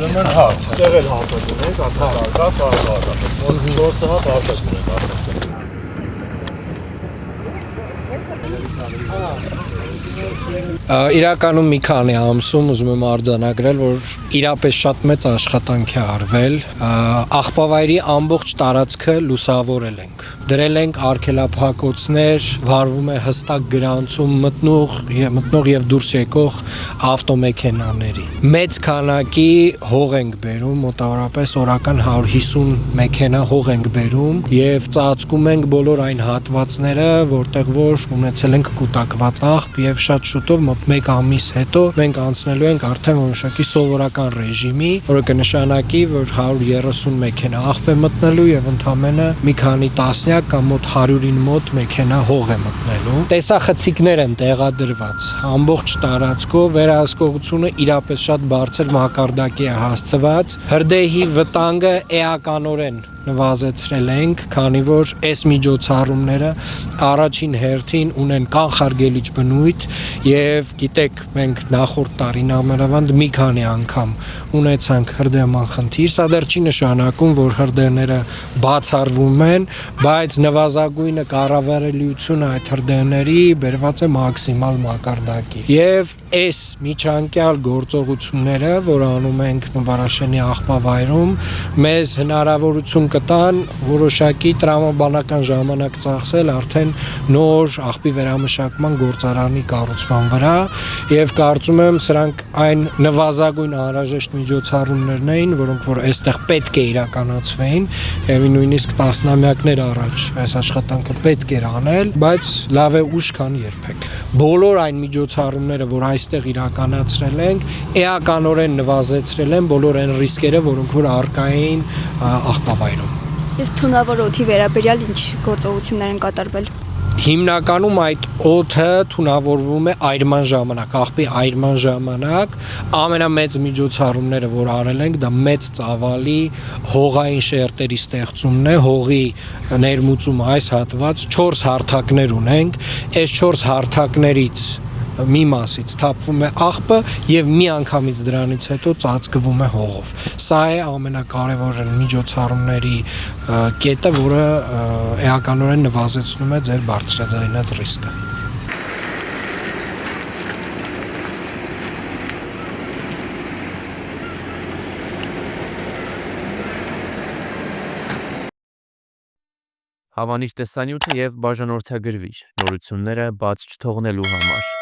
Ուրեմն հա, ստեղ էլ հատակ ունենք, արտասարկած, հատակ։ 4 հատ հատակ ունենք արտաստեղից։ Իրականում մի քանի ամսում ուզում եմ արձանագրել, որ իրապես շատ մեծ աշխատանք է արվել, աղբավայրի ամբողջ տարածքը լուսավորել ենք, դրել ենք արգելափակոցներ, վարվում է հստակ գրանցում մտնող եւ դուրս եկող ավտոմեքենաների։ Մեծ քանակի հող ենք բերում, մոտավորապես օրական 150 մեքենա հող ենք բերում եւ ծածկում ենք բոլոր այն հատվածները, որտեղ որ ունեցել ենք կուտակված աղբ եւ շատ շուտով մոտ 1 ամիս հետո մենք անցնելու ենք արդեն որոշակի սովորական ռեժիմի, որը կնշանակի, որ 130 մեքենա աղբ է մտնելու եւ ընդամենը մի քանի տասնյակ կամ մոտ 100-ին մոտ մեքենա հող է մտնելու։ Տեսախցիկներ են տեղադրված ամբողջ տարածքով, վերահսկողությունը իրապես շատ բարձր մակարդակի է հասցված, հրդեհի վտանգը էականորեն նվազեցրել ենք, քանի որ այս միջոցառումները առաջին հերթին ունեն կանխարգելիչ բնույթ եւ գիտեք մենք նախորդ տարին ամենավանդ մի քանի անգամ ունեցանք հրդեհման խնդիր, սա դեռ չի նշանակում, որ հրդեհները բացառվում են, բայց նվազագույնը կառավարելիությունը այդ հրդեհների բերված է մաքսիմալ մակարդակի եւ այս միջանկյալ գործողությունները, որ անում ենք Նուբարաշենի աղբավայրում, մեզ հնարավորություն կտան որոշակի տրամաբանական ժամանակ ծախսել արդեն նոր աղբի վերամշակման գործարանի կառուցման վրա եւ կարծում եմ սրանք այն նվազագույն անհրաժեշտ միջոցառումներն էին, որոնք որ այստեղ պետք է իրականացվեին եւ նույնիսկ տասնամյակներ առաջ այս աշխատանքը պետք էր անել, բայց լավ է ուշ, քան երբեք։ Բոլոր այն միջոցառումները, որ այստեղ իրականացրել ենք, էականորեն նվազեցրել են բոլոր այն ռիսկերը, որոնք որ առկա էին աղբավայրում։ Իսկ թունավոր օդի վերաբերյալ ինչ գործողություններ են կատարվել։ Հիմնականում այդ օդը թունավորվում է այրման ժամանակ, աղբի այրման ժամանակ ամենամեծ միջոցառումները, որ արել ենք, դա մեծ ծավալի հողային շերտերի ստեղծումն է, հողի ներմուծում այս հատված 4 հարթակներ ունենք, այս 4 հարթակներից մի մասից թափվում է աղբը եւ մի անգամից դրանից հետո ծածկվում է հողով։ Սա է ամենակարևոր միջոցառումների կետը, որը էականորեն նվազեցնում է ձեր բարձրաձայնած ռիսկը։ Հավանիր տեսանյութը եւ բաժանորդագրվիր նորությունները բաց չթողնելու համար։